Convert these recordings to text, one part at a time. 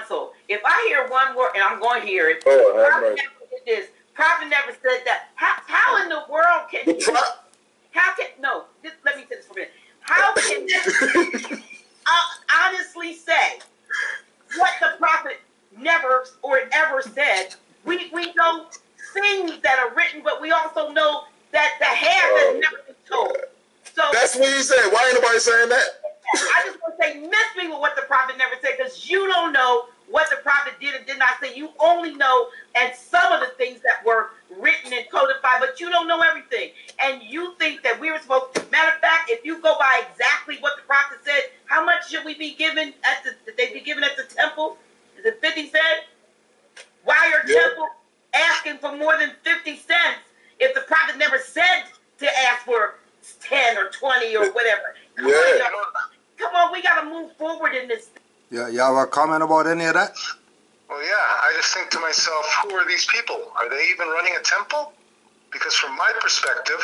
counsel. If I hear one word, and I'm going to hear it, Prophet never did this. Prophet never said that. How in the world can let me say this for a minute. How can honestly say what the prophet never or ever said? We know things that are written, but we also know that the half has never been told. So that's what you said. Why ain't nobody saying that? I just want to say, miss me with what the prophet never said, because you don't know what the prophet did and did not say. You only know and some of the things that were written and codified, but you don't know everything. And you think that we were supposed to. Matter of fact, if you go by exactly what the prophet said, how much should we be given did they be given at the temple? Is it 50 cents? Why are temple asking for more than 50 cents if the prophet never said to ask for 10 or 20 or whatever? Come on, we got to move forward in this. Yeah, y'all have a comment about any of that? Well, yeah, I just think to myself, who are these people? Are they even running a temple? Because from my perspective,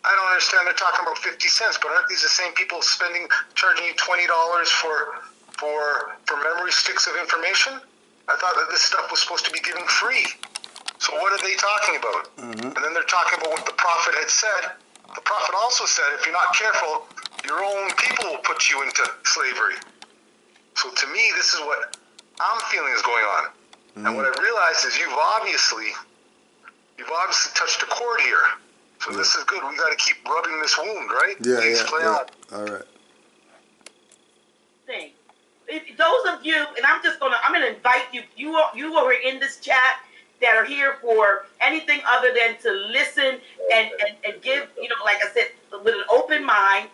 I don't understand. They're talking about 50 cents, but aren't these the same people charging you $20 for memory sticks of information? I thought that this stuff was supposed to be given free. So what are they talking about? And then they're talking about what the prophet had said. The prophet also said, if you're not careful, your own people will put you into slavery. So to me, this is what I'm feeling is going on. And what I realized is you've obviously touched a chord here. So this is good. We got to keep rubbing this wound, right? Yeah. All right. Those of you, and I'm gonna invite you. You are in this chat that are here for anything other than to listen and give, like I said, with an open mind.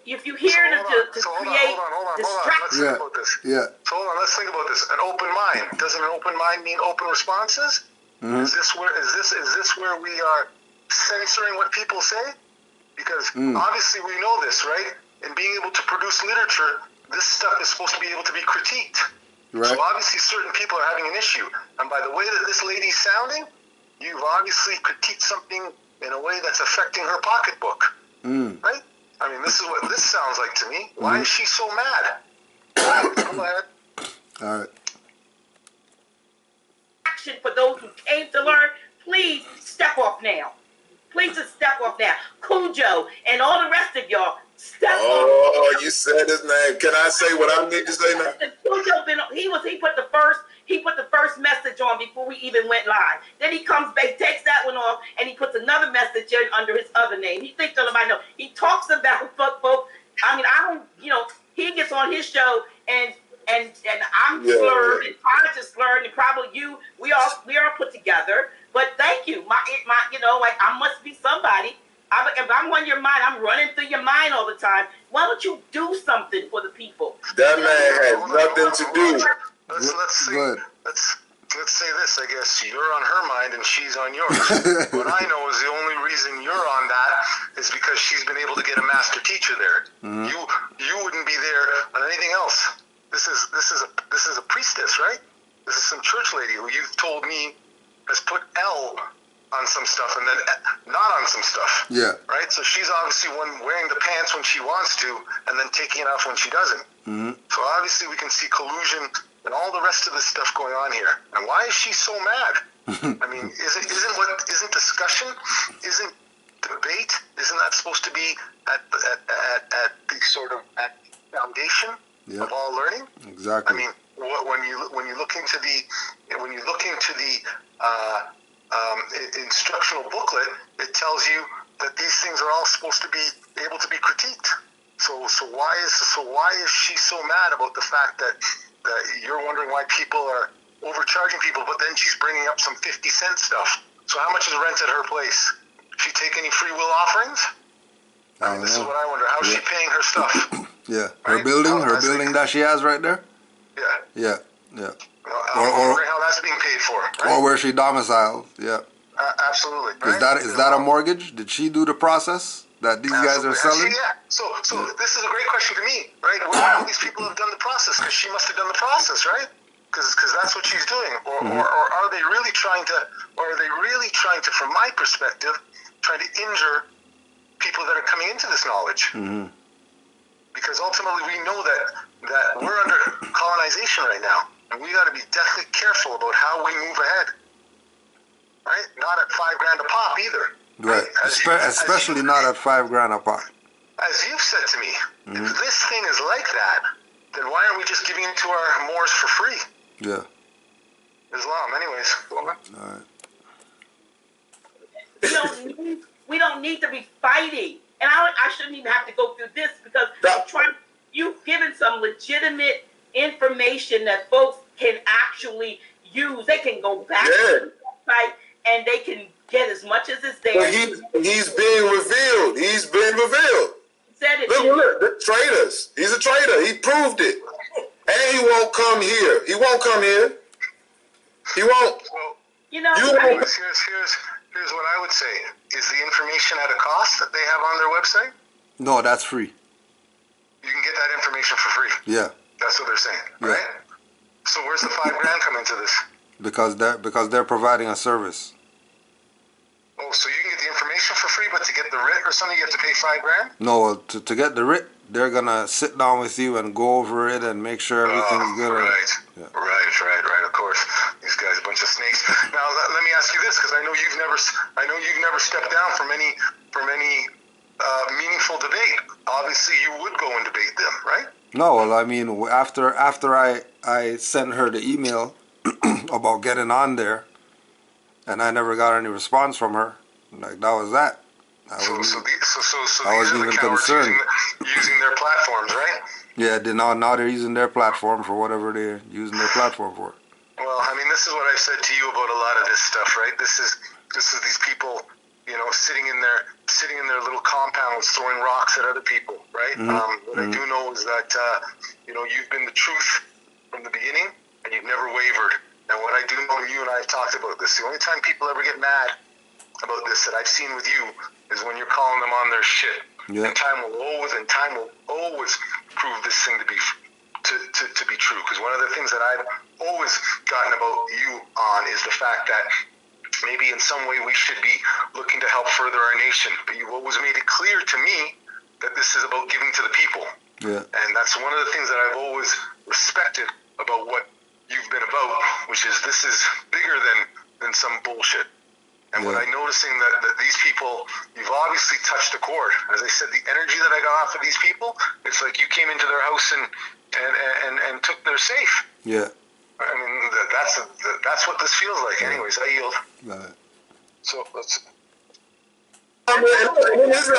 If you hear to create distraction. Let's think about this. So hold on, let's think about this. An open mind. Doesn't an open mind mean open responses? Is this where we are censoring what people say? Because obviously we know this, right? In being able to produce literature, this stuff is supposed to be able to be critiqued. Right. So obviously certain people are having an issue. And by the way that this lady's sounding, you've obviously critiqued something in a way that's affecting her pocketbook. Right? I mean, this is what this sounds like to me. Why is she so mad? Go ahead. All right. Action for those who came to learn, please step off now. Please just step off now. Kudjo and all the rest of y'all, step off. Oh, you said his name. Can I say what I need to say now? Kudjo he put the first message on before we even went live. Then he comes back, takes that one off, and he puts another message in under his other name. He thinks everybody knows. He talks about fuck folk. I mean, I don't, he gets on his show and I'm slurred and Todd is slurred and probably you. We are put together. But thank you. I must be somebody. If I'm on your mind, I'm running through your mind all the time. Why don't you do something for the people? That man has nothing to do. Let's say this. I guess you're on her mind and she's on yours. What I know is the only reason you're on that is because she's been able to get a master teacher there. You wouldn't be there on anything else. This is a priestess, right? This is some church lady who you've told me has put L on some stuff and then not on some stuff. Yeah. Right? So she's obviously one wearing the pants when she wants to and then taking it off when she doesn't. So obviously we can see collusion and all the rest of this stuff going on here. And why is she so mad? I mean, isn't discussion, isn't debate, isn't that supposed to be at the sort of at the foundation of all learning? Exactly. I mean, when you look into the instructional booklet, it tells you that these things are all supposed to be able to be critiqued. So why is she so mad about the fact that you're wondering why people are overcharging people, but then she's bringing up some 50-cent stuff? So how much is rent at her place? She take any free will offerings? I mean, this is what I wonder. How's she paying her stuff? Her building that she has right there. Yeah. I'm wondering how that's being paid for. Right? Or where she domiciled. Absolutely. Right? Is that a mortgage? Did she do the process that these guys are selling? So this is a great question to me, right? Well, these people have done the process because she must have done the process, right? Because that's what she's doing. Or are they really trying to? Or are they really trying to, from my perspective, trying to injure people that are coming into this knowledge? Because ultimately we know that we're under colonization right now. And we got to be deathly careful about how we move ahead. Right? Not at $5,000 a pop either. Right. Especially not at $5,000 a pop. As you've said to me, if this thing is like that, then why aren't we just giving it to our Moors for free? Yeah. Islam, anyways. All right. We don't need to be fighting. And I shouldn't even have to go through this because you've given some legitimate information that folks can actually use. They can go back to the website and they can get as much as is there. But he's being revealed. He's been revealed. Said it. Look, the traitors. He's a traitor. He proved it. And he won't come here. He won't come here. He won't. Well, you know, here's what I would say. Is the information at a cost that they have on their website? No, that's free. You can get that information for free. Yeah. That's what they're saying, right? So where's the $5,000 come into this? Because they're providing a service. Oh, so you can get the information for free, but to get the writ or something, you have to pay $5,000? No, to get the writ, they're gonna sit down with you and go over it and make sure everything's good. Right. Of course, these guys are a bunch of snakes. Now let me ask you this, because I know you've never stepped down from any meaningful debate. Obviously, you would go and debate them, right? No, well, I mean, after I sent her the email about getting on there, and I never got any response from her. Like, that was that. So these I wasn't are the even cowards concerned. using their platforms, right? Yeah, now they're using their platform for whatever they're using their platform for. Well, I mean, this is what I've said to you about a lot of this stuff, right? This is these people, sitting in their little compounds throwing rocks at other people, right? What I do know is that you've been the truth from the beginning, and you've never wavered. And what I do know, you and I have talked about this. The only time people ever get mad about this that I've seen with you is when you're calling them on their shit. Yeah. And time will always prove this thing to be true. Because one of the things that I've always gotten about you on is the fact that maybe in some way we should be looking to help further our nation. But you've always made it clear to me that this is about giving to the people. Yeah. And that's one of the things that I've always respected about what you've been about, which is this is bigger than some bullshit. And what I'm noticing that these people, you've obviously touched a chord. As I said, the energy that I got off of these people, it's like you came into their house and took their safe. Yeah. I mean, that's what this feels like. Anyways, I yield. Right. So let's. Here's the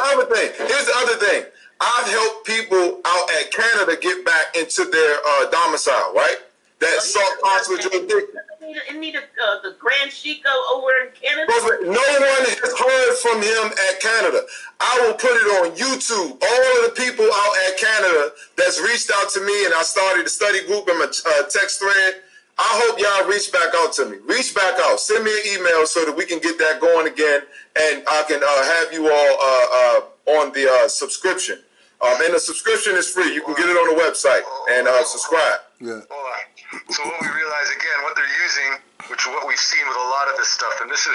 other thing. I've helped people out at Canada get back into their domicile, right? That salt consular jurisdiction. The Grand Chico over in Canada. No one has heard from him at Canada. I will put it on YouTube. All of the people out at Canada that's reached out to me, and I started a study group in my text thread. I hope y'all reach back out to me. Reach back out. Send me an email so that we can get that going again, and I can have you all on the subscription. And the subscription is free. You can get it on the website and subscribe. Yeah. Hold on. So what we realize again, what they're using, which is what we've seen with a lot of this stuff, and this is,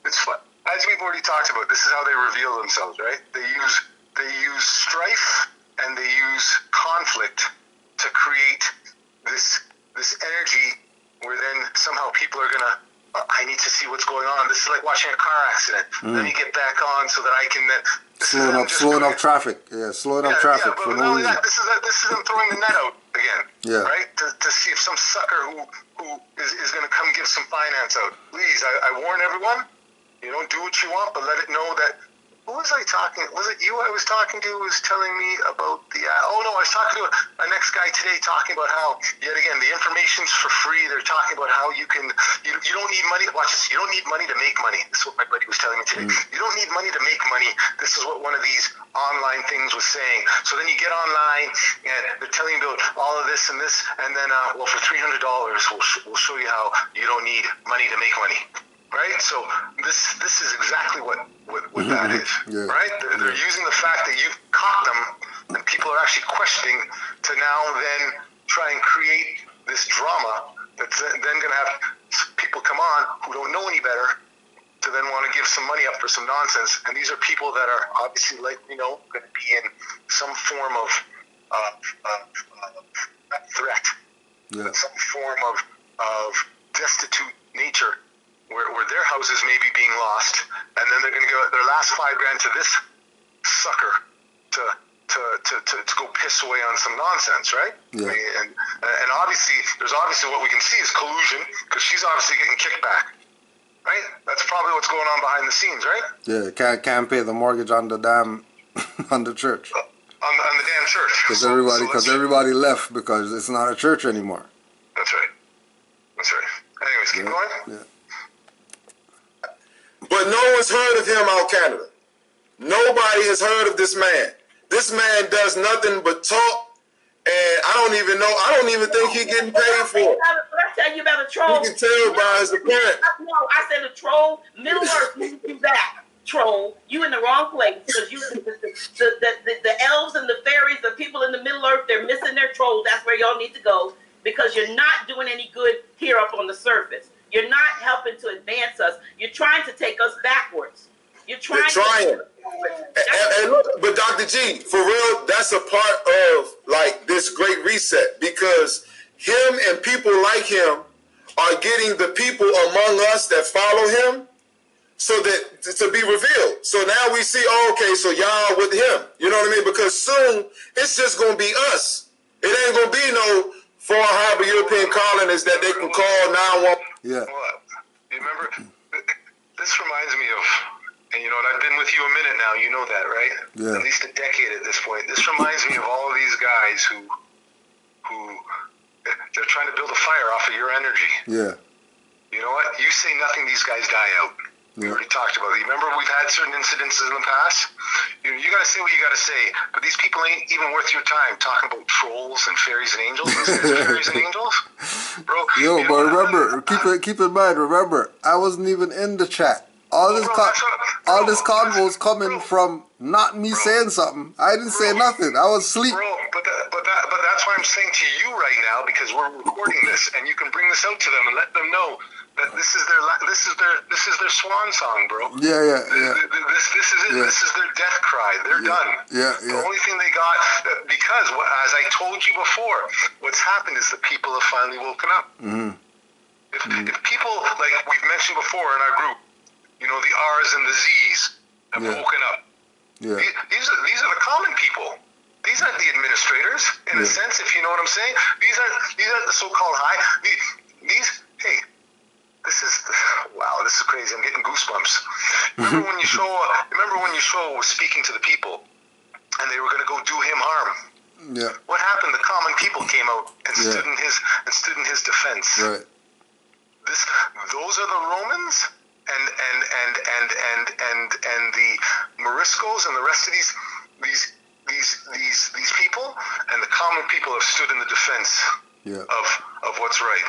it's fun. As we've already talked about, this is how they reveal themselves, right? They use strife and they use conflict to create this energy where then somehow people are gonna. I need to see what's going on. This is like watching a car accident. Let me get back on so that I can then. Slowing up traffic. Yeah, slowing up traffic for no reason. This is them throwing the net out again. Yeah. Right? To see if some sucker who is going to come give some finance out. Please, I warn everyone, do what you want, but let it know that. Who was I talking? Was it you I was talking to who was telling me about the... I was talking to a next guy today talking about how, yet again, the information's for free. They're talking about how you can... You don't need money. Watch this. You don't need money to make money. This is what my buddy was telling me today. You don't need money to make money. This is what one of these online things was saying. So then you get online, and they're telling you about all of this, and then, for $300, we'll show you how you don't need money to make money. Right? So this is exactly what that is. Yeah. Right? They're using the fact that you've caught them and people are actually questioning to now then try and create this drama that's then going to have people come on who don't know any better to then want to give some money up for some nonsense. And these are people that are obviously, like we know, going to be in some form of threat. some form of destitute nature, where their houses may be being lost, and then they're going to give their last $5,000 to this sucker to go piss away on some nonsense, right? Yeah. I mean, and obviously, there's obviously what we can see is collusion, because she's obviously getting kickback, right? That's probably what's going on behind the scenes, right? Yeah, can't pay the mortgage on the damn on the church. On the damn church. Because So everybody left because it's not a church anymore. That's right. That's right. Anyways, keep going. Yeah. But no one's heard of him out Canada. Nobody has heard of this man. This man does nothing but talk, and I don't even think he's getting paid for it. What I tell you about a troll? You can tell by his appearance. No, I said a troll. Middle Earth needs you back. Troll, you in the wrong place, because you the elves and the fairies, the people in the Middle Earth, they're missing their trolls. That's where y'all need to go, because you're not doing any good here up on the surface. You're not helping to advance us. You're trying to take us backwards. You're trying. And look, but Dr. G, for real, that's a part of like this great reset, because him and people like him are getting the people among us that follow him, so that to be revealed. So now we see, oh, okay, so y'all with him. You know what I mean? Because soon it's just gonna be us. It ain't gonna be no foreign harbor European colonists that they can call 911. Yeah. Well, you remember, this reminds me of, and you know what, I've been with you a minute now, you know that, right? Yeah. At least a decade at this point. This reminds me of all of these guys who they're trying to build a fire off of your energy. Yeah. You know what? You say nothing, these guys die out. We Yeah. already talked about it. You remember we've had certain incidences in the past? You got to say what you got to say, but these people ain't even worth your time talking about trolls and fairies and angels. Fairies and angels? Bro, Yo, but remember, keep in mind, remember, I wasn't even in the chat. All this convo is coming from not me saying something. I didn't say nothing. I was asleep. Bro, but that's why I'm saying to you right now, because we're recording this, and you can bring this out to them and let them know that this is their swan song, bro. Yeah. This is it. Yeah. This is their death cry. They're done. Yeah. The only thing they got, because as I told you before, what's happened is the people have finally woken up. Mm-hmm. If people, like we've mentioned before in our group, you know, the R's and the Z's have woken up. Yeah. These are the common people. These aren't the administrators, in a sense, if you know what I'm saying. These aren't the so-called high. Hey, this is crazy. I'm getting goosebumps. Remember when Yeshua was speaking to the people, and they were going to go do him harm? Yeah. What happened? The common people came out and stood in his defense. Right. Those are the Romans and the Moriscos and the rest of these people, and the common people have stood in the defense of what's right.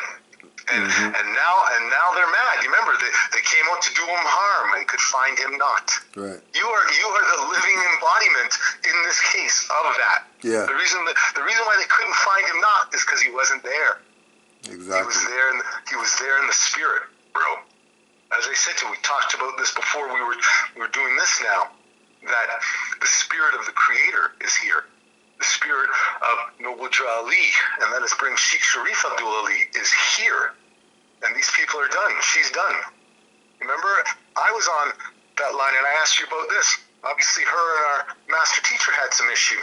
And now they're mad. You remember they came out to do him harm and could find him not. Right. You are the living embodiment in this case of that. Yeah. The reason why they couldn't find him not is because he wasn't there. Exactly. He was there in the spirit, bro. As I said to you, we talked about this before we were doing this now, that the spirit of the Creator is here. The spirit of Noble Jah Ali, and that is bring Sheikh Sharif Abdul Ali, is here. And these people are done. She's done. Remember, I was on that line and I asked you about this. Obviously, her and our master teacher had some issue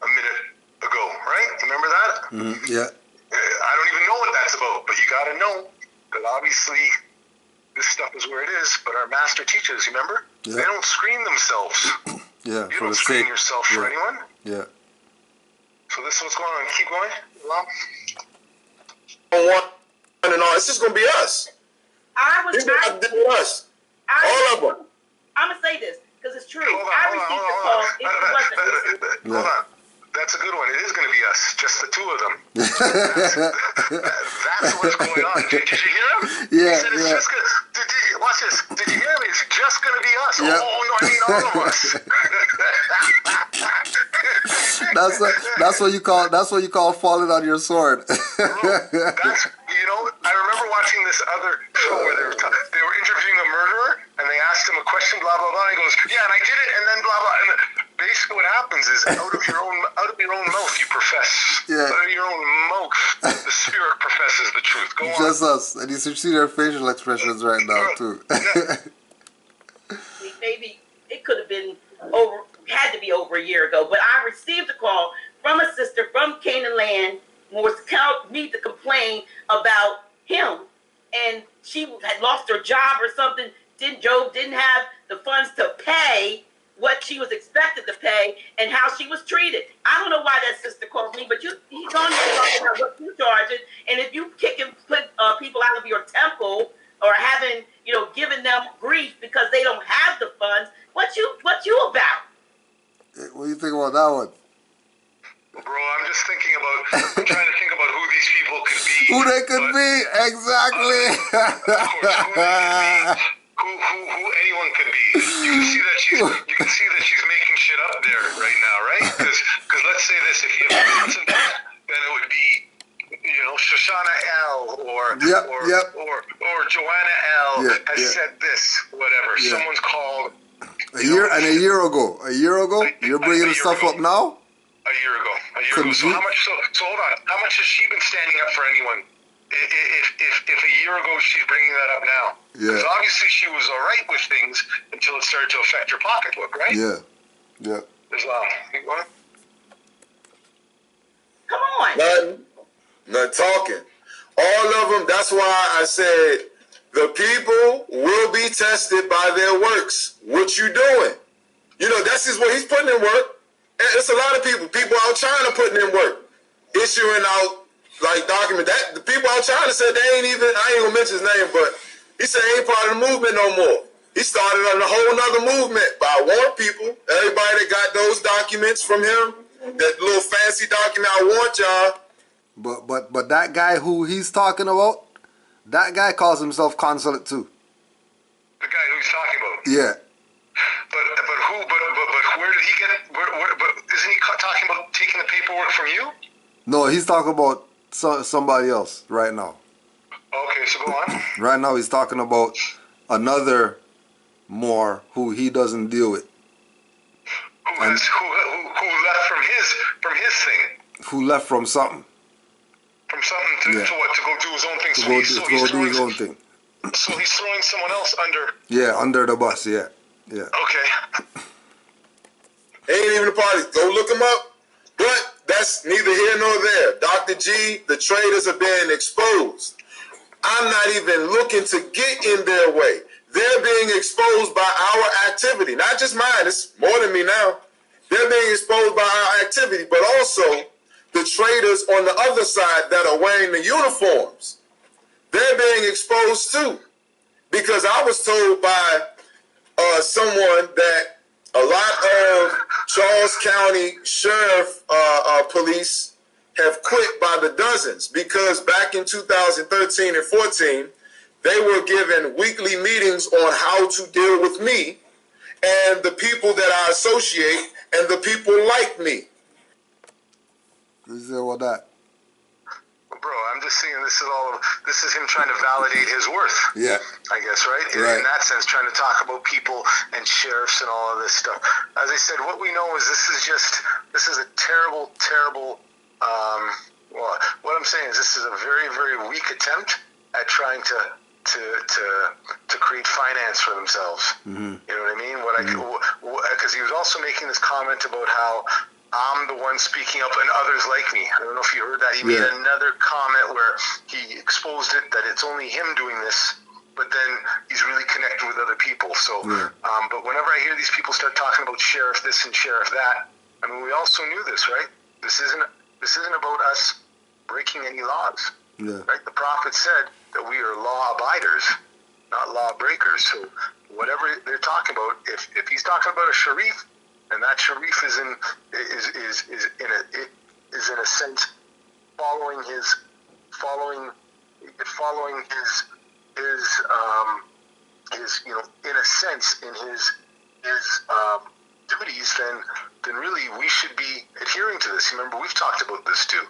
a minute ago, right? Remember that? Mm-hmm. Yeah. I don't even know what that's about, but you got to know that obviously this stuff is where it is. But our master teachers, remember? Yeah. They don't screen themselves. Yeah. You don't screen yourself for anyone. Yeah. So this is what's going on. Keep going. It's just gonna be us. It's gonna be us. All of them. I'm gonna say this because it's true. Hold on. That's a good one. It is going to be us, just the two of them. That's what's going on. Did you hear him? Yeah. He said it's just going to... Watch this. Did you hear me? It's just going to be us. Yeah. Oh, no, I mean all of us. That's what you call falling on your sword. Bro, I remember watching this other show where they were interviewing a murderer, and they asked him a question, blah, blah, blah. And he goes, yeah, and I did it, and then blah, blah. And basically what happens is out of your own mouth you profess. Yeah. Out of your own mouth, the spirit professes the truth. Go on. Just us. And you should see their facial expressions right now, too. Maybe it could have been had to be over a year ago, but I received a call from a sister from Canaanland, was telling me to complain about him, and she had lost her job or something. Job didn't have the funds to pay what she was expected to pay, and how she was treated. I don't know why that sister called me, but he's on here talking about what you charging, and if you kick and put people out of your temple or having, giving them grief because they don't have the funds, what you about? What do you think about that one? Bro, I'm just thinking I'm trying to think about who these people could be. Who they could be, exactly. Of course, who anyone could be. You can see that she's making shit up there right now, right? Because let's say this, if it wasn't that, then it would be, Shoshana L. or Joanna L. has said this, whatever. Yeah. Someone's called. A year ago? You're bringing the stuff up now? A year ago. So how much? So hold on. How much has she been standing up for anyone? If a year ago she's bringing that up now, because obviously she was all right with things until it started to affect her pocketbook, right? Yeah. Islam. Keep going. Come on. Nothing talking. All of them. That's why I said the people will be tested by their works. What you doing? That's just what he's putting in work. And it's a lot of people out China putting in work, issuing out document that the people out China said they ain't even. I ain't gonna mention his name, but he said he ain't part of the movement no more. He started on a whole nother movement. But I warn people, everybody that got those documents from him, that little fancy document, I want y'all. But that guy who he's talking about, that guy calls himself consulate too. The guy who he's talking about. Yeah. But who? But where did he get it? But isn't he talking about taking the paperwork from you? No, he's talking about somebody else right now. Okay, so go on. Right now he's talking about another Moor who he doesn't deal with. Who left from his thing? Who left from something? From something to what? To go do his own thing. To go do his own thing. So he's throwing someone else under. Yeah, under the bus. Yeah. Okay. Ain't even a party. Go look him up. But that's neither here nor there. Dr. G, the traitors are being exposed. I'm not even looking to get in their way. They're being exposed by our activity. Not just mine. It's more than me now. They're being exposed by our activity, but also the traitors on the other side that are wearing the uniforms. They're being exposed too. Because I was told by someone that a lot of Charles County Sheriff police have quit by the dozens because back in 2013 and 14, they were given weekly meetings on how to deal with me and the people that I associate and the people like me. What is there with that? Bro, I'm just saying this is him trying to validate his worth. Yeah. I guess, right? In that sense, trying to talk about people and sheriffs and all of this stuff. As I said, what we know is this is a terrible, well, what I'm saying is this is a very, very weak attempt at trying to create finance for themselves. Mm-hmm. You know what I mean? Because he was also making this comment about how I'm the one speaking up and others like me. I don't know if you heard that. He made another comment where he exposed it that it's only him doing this, but then he's really connected with other people. So, but whenever I hear these people start talking about sheriff this and sheriff that, I mean, we also knew this, right? This isn't about us breaking any laws. Yeah. Right? The prophet said that we are law abiders, not law breakers. So whatever they're talking about, if he's talking about a sharif, and that sharif is in a sense following his in a sense in his duties, then really we should be adhering to this. Remember, we've talked about this too.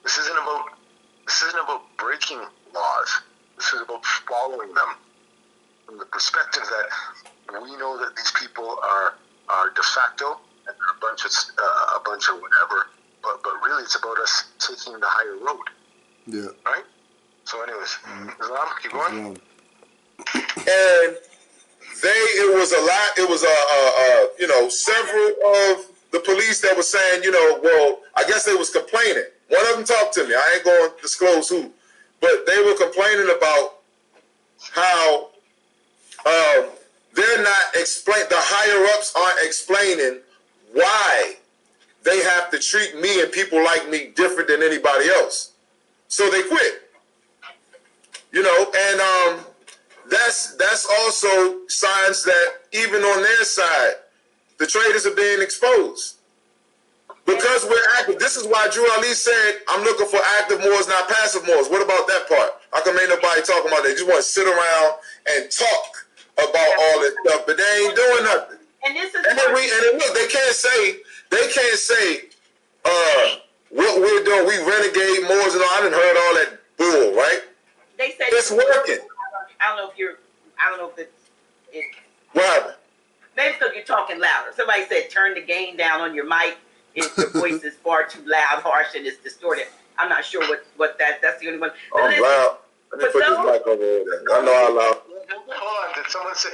This isn't about breaking laws. This is about following them from the perspective that we know that these people are de facto and they're a bunch of whatever. But really, it's about us taking the higher road. Yeah. Right. So, anyways, Islam, keep going. And it was a lot. It was several of the police that were saying, well, I guess they was complaining. One of them talked to me. I ain't going to disclose who, but they were complaining about how they're not explain. The higher ups aren't explaining why they have to treat me and people like me different than anybody else. So they quit. And that's also signs that even on their side, the traitors are being exposed. Because we're active. This is why Drew Ali said, I'm looking for active Moors, not passive Moors. What about that part? How come ain't nobody talking about that? They just want to sit around and talk about all this stuff, but they ain't doing nothing. And this is look, they can't say what we're doing. We renegade Moors and all. I done heard all that bull, right? They said it's working. I don't know if it's what happened? Maybe because you're talking louder. Somebody said turn the gain down on your mic. Your voice is far too loud, harsh, and it's distorted. I'm not sure what that's the only one. I'm loud. Let me put this mic over there. I know how loud. Hold on. Did someone say?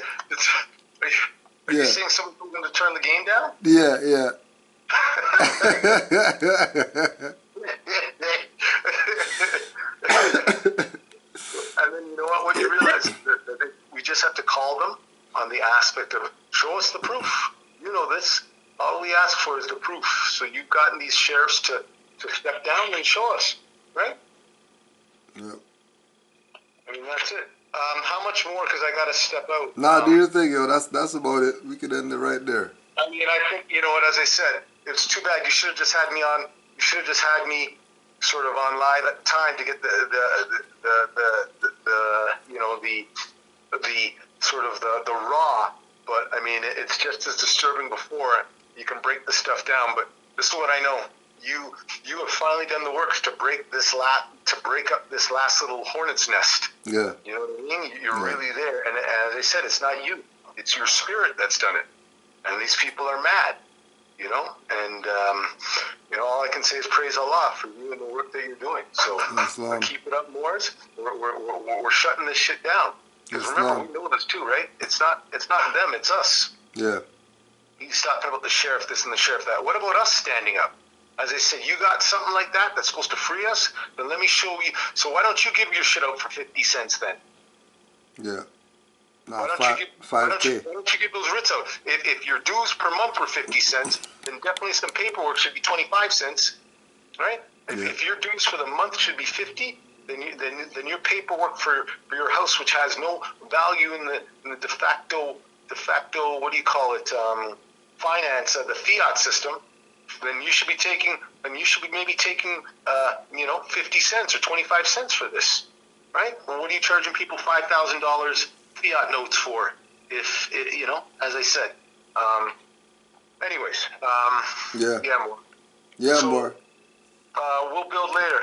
Are you saying someone's going to turn the game down? Yeah. And then you know what? When you realize that we just have to call them on the aspect of show us the proof. You know this. All we ask for is the proof. So you've gotten these sheriffs to step down and show us, right? Yep. I mean, that's it. How much more? Because I got to step out. Nah, do your thing, yo. That's about it. We could end it right there. I mean, I think, you know what, as I said, it's too bad. You should have just had me on. You should have just had me sort of on live at the time to get the sort of the raw. But I mean, it's just as disturbing before. You can break the stuff down, but this is what I know. You have finally done the work to break up this last little hornet's nest. Yeah. You know what I mean? You're really there, and as I said, it's not you. It's your spirit that's done it. And these people are mad, And all I can say is praise Allah for you and the work that you're doing. So keep it up, Moors. We're shutting this shit down. Because remember, we know this too, right? It's not them, it's us. Yeah. He's talking about the sheriff this and the sheriff that. What about us standing up? As I said, you got something like that that's supposed to free us? Then let me show you. So why don't you give your shit out for 50 cents then? Yeah. No, why don't you give those writs out? If your dues per month were 50 cents, then definitely some paperwork should be 25 cents, right? If your dues for the month should be 50, then your paperwork for your house, which has no value in the de facto, what do you call it, finance, the fiat system, then you should be maybe taking 50 cents or 25 cents for this, right? Well, what are you charging people $5,000 fiat notes for? If as I said, anyways, more. So, we'll build later.